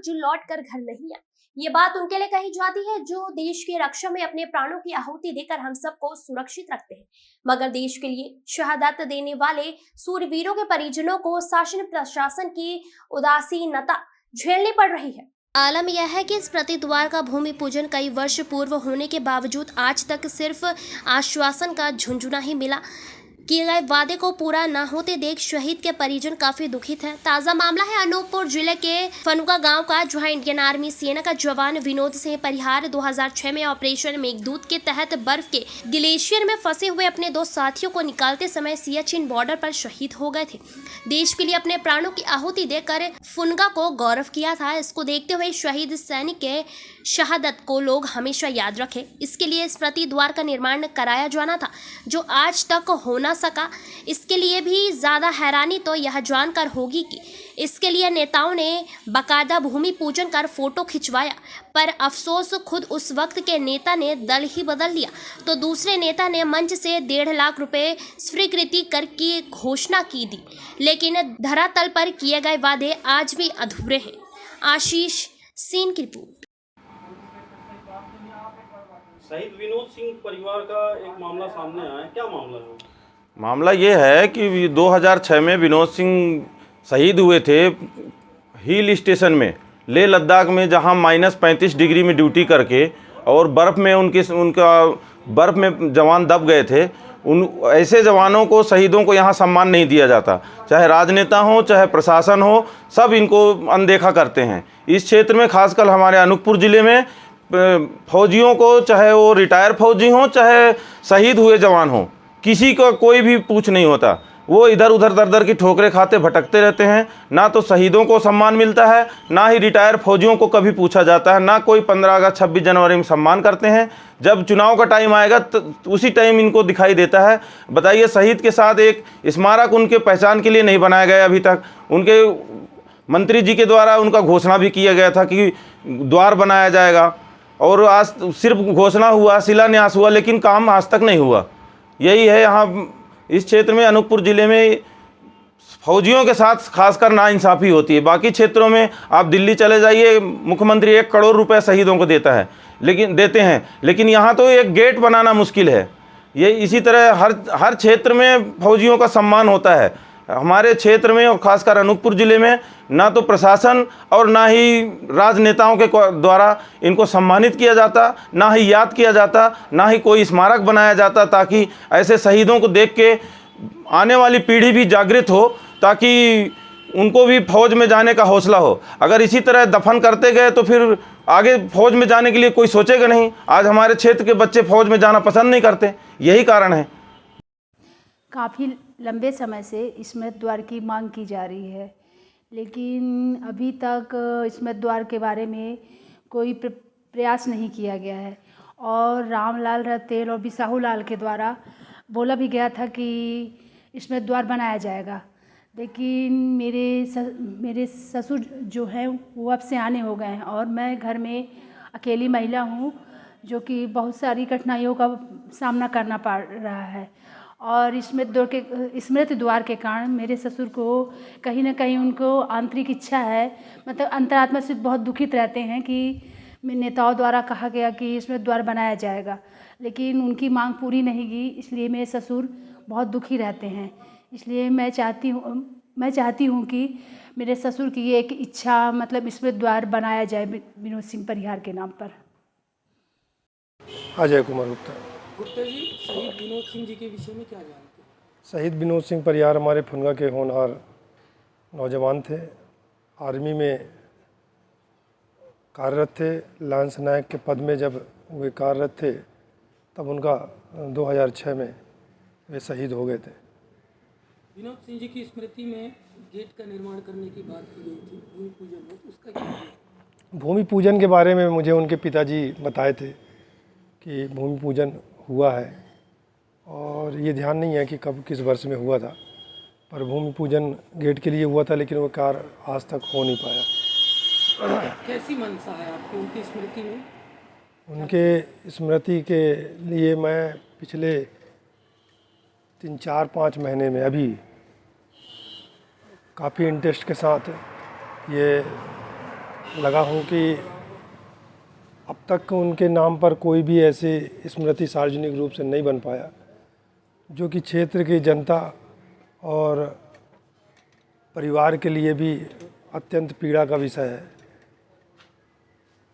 जो लौट कर घर नहीं आए। ये बात उनके लिए कही जाती है जो देश की रक्षा में अपने प्राणों की आहुति देकर हम सबको सुरक्षित रखते हैं, मगर देश के लिए शहादत देने वाले सूरवीरों के परिजनों को शासन प्रशासन की उदासीनता झेलनी पड़ रही है। आलम यह है कि इस प्रतिद्वार का भूमि पूजन कई वर्ष पूर्व होने के बावजूद आज तक सिर्फ आश्वासन का झुंझुना ही मिला। किए गए वादे को पूरा न होते देख शहीद के परिजन काफी दुखित हैं। ताजा मामला है अनूपपुर जिले के फनुका गांव का, जहां इंडियन आर्मी सेना का जवान विनोद सिंह परिहार 2006 में ऑपरेशन मेघदूत के तहत बर्फ के ग्लेशियर में फंसे हुए अपने 2 साथियों को निकालते समय सियाचिन बॉर्डर पर शहीद हो गए थे। देश के लिए अपने प्राणों की आहुति देकर फुनगा को गौरव किया था। इसको देखते हुए शहीद सैनिक के शहादत को लोग हमेशा याद रखें। इसके लिए इस प्रतिद्वार का निर्माण कराया जाना था जो आज तक हो ना सका। इसके लिए भी ज्यादा हैरानी तो यह जानकर होगी कि इसके लिए नेताओं ने बाकायदा भूमि पूजन कर फोटो खिंचवाया, पर अफसोस खुद उस वक्त के नेता ने दल ही बदल दिया तो दूसरे नेता ने मंच से 1.5 लाख रुपए स्वीकृति कर की घोषणा की दी, लेकिन धरातल पर किए गए वादे आज भी अधूरे हैं। आशीष सीन की रिपोर्ट। शहीद विनोद सिंह परिवार का एक मामला सामने आया है, क्या मामला है? मामला ये है कि 2006 में विनोद सिंह शहीद हुए थे हिल स्टेशन में, लेह लद्दाख में, जहां -35 डिग्री में ड्यूटी करके और बर्फ़ में बर्फ़ में जवान दब गए थे। उन ऐसे जवानों को, शहीदों को यहाँ सम्मान नहीं दिया जाता, चाहे राजनेता हो चाहे प्रशासन हो, सब इनको अनदेखा करते हैं। इस क्षेत्र में खासकर हमारे अनूपपुर ज़िले में फौजियों को, चाहे वो रिटायर फौजी हों चाहे शहीद हुए जवान हों, किसी को कोई भी पूछ नहीं होता। वो इधर उधर दर दर की ठोकरें खाते भटकते रहते हैं। ना तो शहीदों को सम्मान मिलता है, ना ही रिटायर फौजियों को कभी पूछा जाता है, ना कोई 15 अगस्त 26 जनवरी में सम्मान करते हैं। जब चुनाव का टाइम आएगा तो उसी टाइम इनको दिखाई देता है। बताइए, शहीद के साथ एक स्मारक उनके पहचान के लिए नहीं बनाया गया अभी तक। उनके मंत्री जी के द्वारा उनका घोषणा भी किया गया था कि द्वार बनाया जाएगा, और आज सिर्फ घोषणा हुआ, शिलान्यास हुआ, लेकिन काम आज तक नहीं हुआ। यही है यहाँ इस क्षेत्र में, अनूपपुर ज़िले में फौजियों के साथ खासकर नाइंसाफ़ी होती है। बाकी क्षेत्रों में आप दिल्ली चले जाइए, मुख्यमंत्री 1 करोड़ रुपए शहीदों को देते हैं, लेकिन यहाँ तो एक गेट बनाना मुश्किल है। ये इसी तरह हर क्षेत्र में फौजियों का सम्मान होता है। हमारे क्षेत्र में और खासकर अनूपपुर ज़िले में ना तो प्रशासन और ना ही राजनेताओं के द्वारा इनको सम्मानित किया जाता, ना ही याद किया जाता, ना ही कोई स्मारक बनाया जाता, ताकि ऐसे शहीदों को देख के आने वाली पीढ़ी भी जागृत हो, ताकि उनको भी फौज में जाने का हौसला हो। अगर इसी तरह दफन करते गए तो फिर आगे फौज में जाने के लिए कोई सोचेगा नहीं। आज हमारे क्षेत्र के बच्चे फौज में जाना पसंद नहीं करते, यही कारण है। काफ़ी लंबे समय से स्मृति द्वार की मांग की जा रही है, लेकिन अभी तक स्मृति द्वार के बारे में कोई प्रयास नहीं किया गया है। और रामलाल रतेल और बिसाहू लाल के द्वारा बोला भी गया था कि स्मृति द्वार बनाया जाएगा, लेकिन मेरे ससुर जो हैं वो अब सियाने हो गए हैं और मैं घर में अकेली महिला हूँ, जो कि बहुत सारी कठिनाइयों का सामना करना पड़ रहा है। और स्मृति द्वार के कारण मेरे ससुर को कहीं ना कहीं उनको आंतरिक इच्छा है, मतलब अंतरात्मा से बहुत दुखित रहते हैं कि नेताओं द्वारा कहा गया कि स्मृति द्वार बनाया जाएगा, लेकिन उनकी मांग पूरी नहीं की, इसलिए मेरे ससुर बहुत दुखी रहते हैं। इसलिए मैं चाहती हूँ कि मेरे ससुर की एक इच्छा, मतलब स्मृति द्वार बनाया जाए विनोद सिंह परिहार के नाम पर। अजय कुमार गुप्ता जी, शहीद विनोद सिंह जी के विषय में क्या जानते हैं? शहीद विनोद सिंह परिहार हमारे फुनगा के होनहार नौजवान थे। आर्मी में कार्यरत थे। लांस नायक के पद में जब वे कार्यरत थे तब उनका 2006 में वे शहीद हो गए थे। विनोद सिंह जी की स्मृति में गेट का निर्माण करने की बात की गई थी, भूमि पूजन में, उसका क्या है? भूमि पूजन के बारे में मुझे उनके पिताजी बताए थे कि भूमि पूजन हुआ है, और ये ध्यान नहीं है कि कब किस वर्ष में हुआ था, पर भूमि पूजन गेट के लिए हुआ था, लेकिन वो कार्य आज तक हो नहीं पाया। कैसी मनसा है आपकी उनकी स्मृति में? उनके स्मृति के लिए मैं पिछले 3-4-5 महीने में अभी काफ़ी इंटरेस्ट के साथ ये लगा हूँ कि अब तक उनके नाम पर कोई भी ऐसी स्मृति सार्वजनिक रूप से नहीं बन पाया जो कि क्षेत्र की जनता और परिवार के लिए भी अत्यंत पीड़ा का विषय है।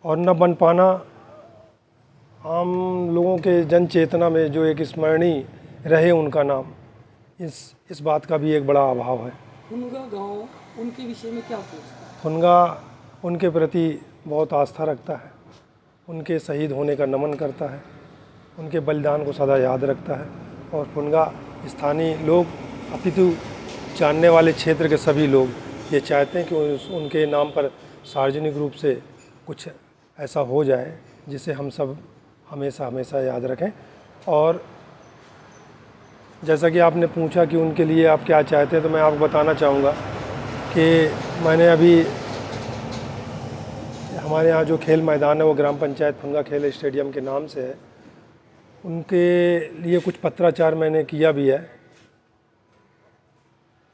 और न बन पाना आम लोगों के जन चेतना में जो एक स्मरणीय रहे उनका नाम, इस बात का भी एक बड़ा अभाव है। फुनगा गांव उनके विषय में क्या सोचता है? फुनगा उनके प्रति बहुत आस्था रखता है, उनके शहीद होने का नमन करता है, उनके बलिदान को सदा याद रखता है। और फुनगा स्थानीय लोग अपितु जानने वाले क्षेत्र के सभी लोग ये चाहते हैं कि उनके नाम पर सार्वजनिक रूप से कुछ ऐसा हो जाए जिसे हम सब हमेशा हमेशा याद रखें। और जैसा कि आपने पूछा कि उनके लिए आप क्या चाहते हैं, तो मैं आपको बताना चाहूँगा कि मैंने अभी हमारे यहाँ जो खेल मैदान है वो ग्राम पंचायत फुनगा खेल स्टेडियम के नाम से है, उनके लिए कुछ पत्राचार मैंने किया भी है।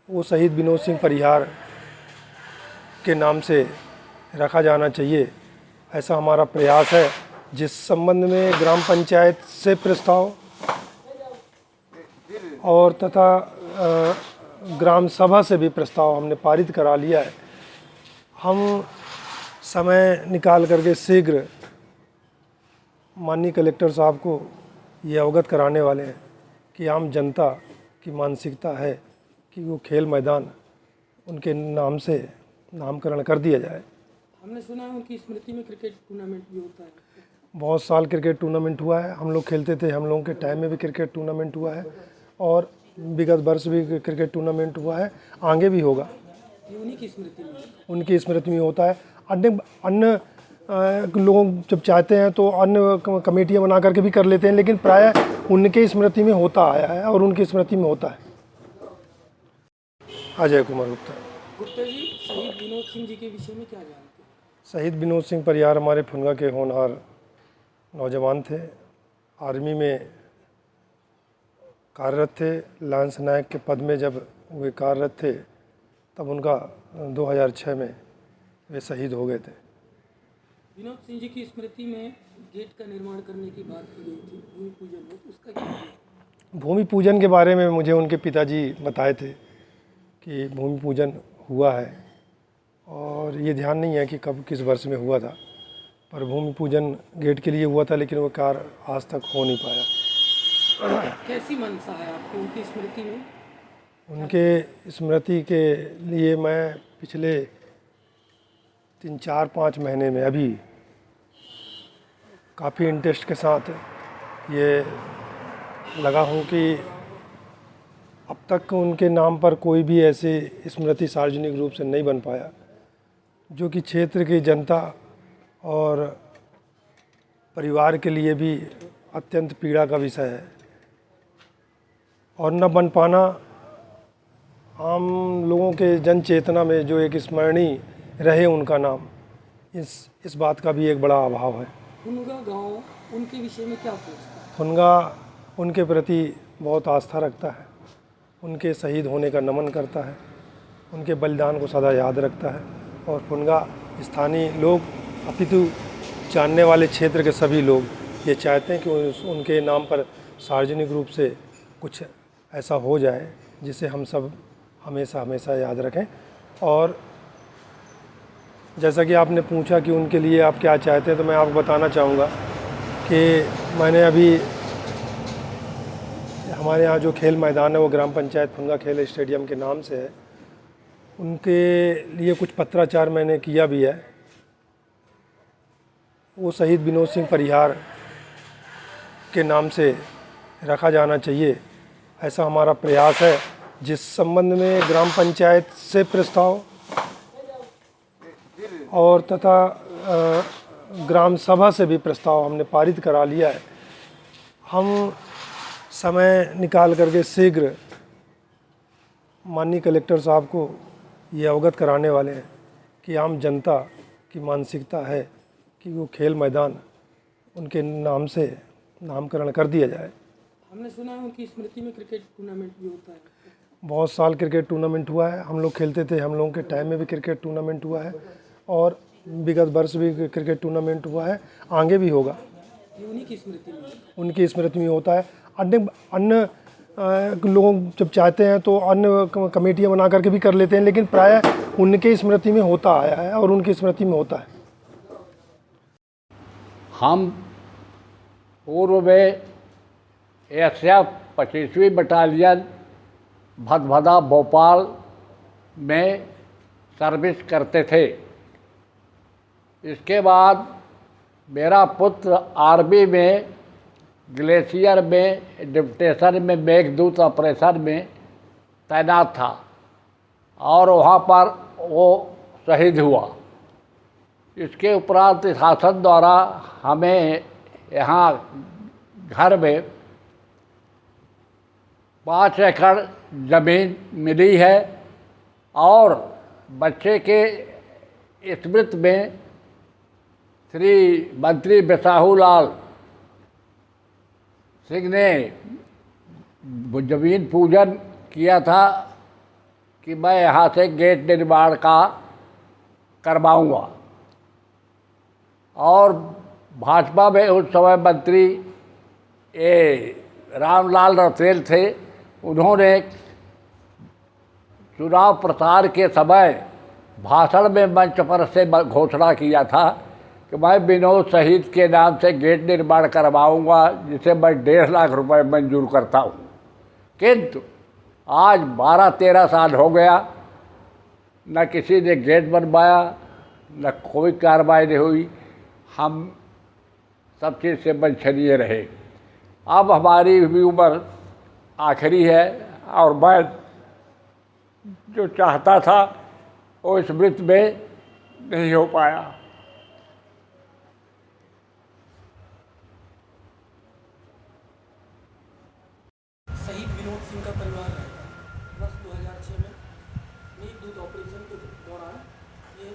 वो शहीद विनोद सिंह परिहार के नाम से रखा जाना चाहिए, ऐसा हमारा प्रयास है, जिस संबंध में ग्राम पंचायत से प्रस्ताव और तथा ग्राम सभा से भी प्रस्ताव हमने पारित करा लिया है। हम समय निकाल करके शीघ्र माननीय कलेक्टर साहब को ये अवगत कराने वाले हैं कि आम जनता की मानसिकता है कि वो खेल मैदान उनके नाम से नामकरण कर दिया जाए। हमने सुना है उनकी स्मृति में क्रिकेट टूर्नामेंट भी होता है। बहुत साल क्रिकेट टूर्नामेंट हुआ है, हम लोग खेलते थे, हम लोगों के टाइम में भी क्रिकेट टूर्नामेंट हुआ है और विगत वर्ष भी क्रिकेट टूर्नामेंट हुआ है, आगे भी होगा। ये उन्हीं की स्मृति में उनकी स्मृति में होता है। अन्य लोग जब चाहते हैं तो अन्य कमेटियां बना करके भी कर लेते हैं, लेकिन प्रायः उनके स्मृति में होता आया है और उनकी स्मृति में होता है। अजय कुमार गुप्ता। गुप्ता जी, शहीद विनोद सिंह जी के विषय में क्या जानते हैं? शहीद विनोद सिंह परिहार हमारे फुनगा के होनहार नौजवान थे, आर्मी में कार्यरत थे। लांस नायक के पद में जब वे कार्यरत थे तब उनका 2006 में वे शहीद हो गए थे। विनोद सिंह जी की स्मृति में गेट का निर्माण करने की बात की गई थी, भूमि पूजन हो, उसका क्या है? भूमि पूजन के बारे में मुझे उनके पिताजी बताए थे कि भूमि पूजन हुआ है, और ये ध्यान नहीं है कि कब किस वर्ष में हुआ था, पर भूमि पूजन गेट के लिए हुआ था, लेकिन वो कार्य आज तक हो नहीं पाया। कैसी मनसा है आपको उनकी स्मृति में? उनके स्मृति के लिए मैं पिछले 3-4-5 महीने में अभी काफ़ी इंटरेस्ट के साथ ये लगा हूँ कि अब तक उनके नाम पर कोई भी ऐसी स्मृति सार्वजनिक रूप से नहीं बन पाया जो कि क्षेत्र की जनता और परिवार के लिए भी अत्यंत पीड़ा का विषय है। और न बन पाना आम लोगों के जन चेतना में जो एक स्मरणीय रहे उनका नाम, इस बात का भी एक बड़ा अभाव है। फुनगा गांव उनके विषय में क्या सोचता है? फुनगा उनके प्रति बहुत आस्था रखता है, उनके शहीद होने का नमन करता है, उनके बलिदान को सदा याद रखता है। और फुनगा स्थानीय लोग अपितु जानने वाले क्षेत्र के सभी लोग ये चाहते हैं कि उनके नाम पर सार्वजनिक रूप से कुछ ऐसा हो जाए जिसे हम सब हमेशा हमेशा याद रखें। और जैसा कि आपने पूछा कि उनके लिए आप क्या चाहते हैं, तो मैं आपको बताना चाहूँगा कि मैंने अभी हमारे यहाँ जो खेल मैदान है वो ग्राम पंचायत फुनगा खेल स्टेडियम के नाम से है, उनके लिए कुछ पत्राचार मैंने किया भी है। वो शहीद विनोद सिंह परिहार के नाम से रखा जाना चाहिए, ऐसा हमारा प्रयास है, जिस संबंध में ग्राम पंचायत से प्रस्ताव और तथा ग्राम सभा से भी प्रस्ताव हमने पारित करा लिया है। हम समय निकाल करके शीघ्र माननीय कलेक्टर साहब को ये अवगत कराने वाले हैं कि आम जनता की मानसिकता है कि वो खेल मैदान उनके नाम से नामकरण कर दिया जाए। हमने सुना है उनकी स्मृति में क्रिकेट टूर्नामेंट भी होता है। बहुत साल क्रिकेट टूर्नामेंट हुआ है, हम लोग खेलते थे, हम लोगों के टाइम में भी क्रिकेट टूर्नामेंट हुआ है और विगत वर्ष भी क्रिकेट टूर्नामेंट हुआ है, आगे भी होगा। ये उन्हीं की स्मृति में है। उनकी स्मृति में होता है। अन्य अन्य लोग जब चाहते हैं तो अन्य कमेटियां बना करके भी कर लेते हैं, लेकिन प्रायः उनके स्मृति में होता आया है और उनकी स्मृति में होता है। हम पूर्व में SF 25वीं बटालियन भदभदा भोपाल में सर्विस करते थे। इसके बाद मेरा पुत्र आर्मी में ग्लेशियर में डिप्टेशन में मेघदूत ऑपरेशन में तैनात था और वहाँ पर वो शहीद हुआ। इसके उपरांत शासन द्वारा हमें यहाँ घर में 5 एकड़ ज़मीन मिली है और बच्चे के स्मृति में श्री मंत्री बिसाहू लाल सिंह ने ज़मीन पूजन किया था कि मैं यहाँ से गेट निर्माण का करवाऊँगा। और भाजपा में उस समय मंत्री रामलाल रसेल थे। उन्होंने चुनाव प्रचार के समय भाषण में मंच पर से घोषणा किया था कि मैं विनोद शहीद के नाम से गेट निर्माण करवाऊंगा, जिसे मैं 1.5 लाख रुपए मंजूर करता हूं। किंतु आज 12-13 साल हो गया, न किसी ने गेट बनवाया, न कोई कार्रवाई नहीं हुई। हम सब चीज़ से वंचनीय रहे। अब हमारी भी उम्र आखिरी है और मैं जो चाहता था वो स्मृति में नहीं हो पाया। शहीद विनोद सिंह का परिवार रहता है। वर्ष 2006 में मेघदूत ऑपरेशन के दौरान ये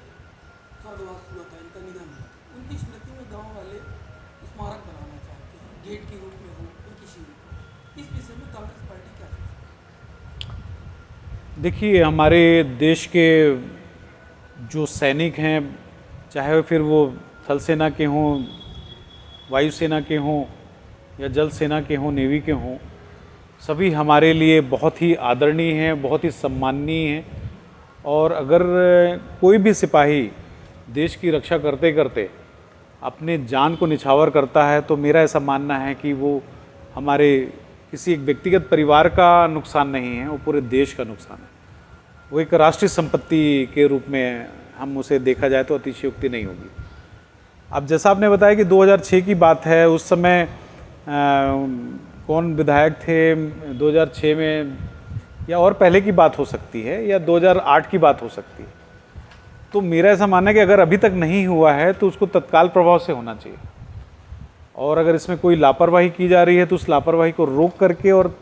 स्वर्गवास हुआ था, इनका निधन हुआ। उनकी स्मृति में गांव वाले स्मारक बनाना चाहते हैं, गेट के रूप में हो या किसी रूप। इस विषय में कांग्रेस पार्टी क्या सोचती है? देखिए, हमारे देश के जो सैनिक हैं, चाहे फिर वो थल सेना के हों, वायुसेना के हों या जल सेना के हों, नेवी के हों, सभी हमारे लिए बहुत ही आदरणीय हैं, बहुत ही सम्माननीय हैं। और अगर कोई भी सिपाही देश की रक्षा करते करते अपने जान को निछावर करता है तो मेरा ऐसा मानना है कि वो हमारे किसी एक व्यक्तिगत परिवार का नुकसान नहीं है, वो पूरे देश का नुकसान है। वो एक राष्ट्रीय संपत्ति के रूप में हम उसे देखा जाए तो अतिशयोक्ति नहीं होगी। अब जैसा आपने बताया कि 2006 की बात है, उस समय कौन विधायक थे 2006 में, या और पहले की बात हो सकती है, या 2008 की बात हो सकती है। तो मेरा ऐसा मानना है कि अगर अभी तक नहीं हुआ है तो उसको तत्काल प्रभाव से होना चाहिए, और अगर इसमें कोई लापरवाही की जा रही है तो उस लापरवाही को रोक करके और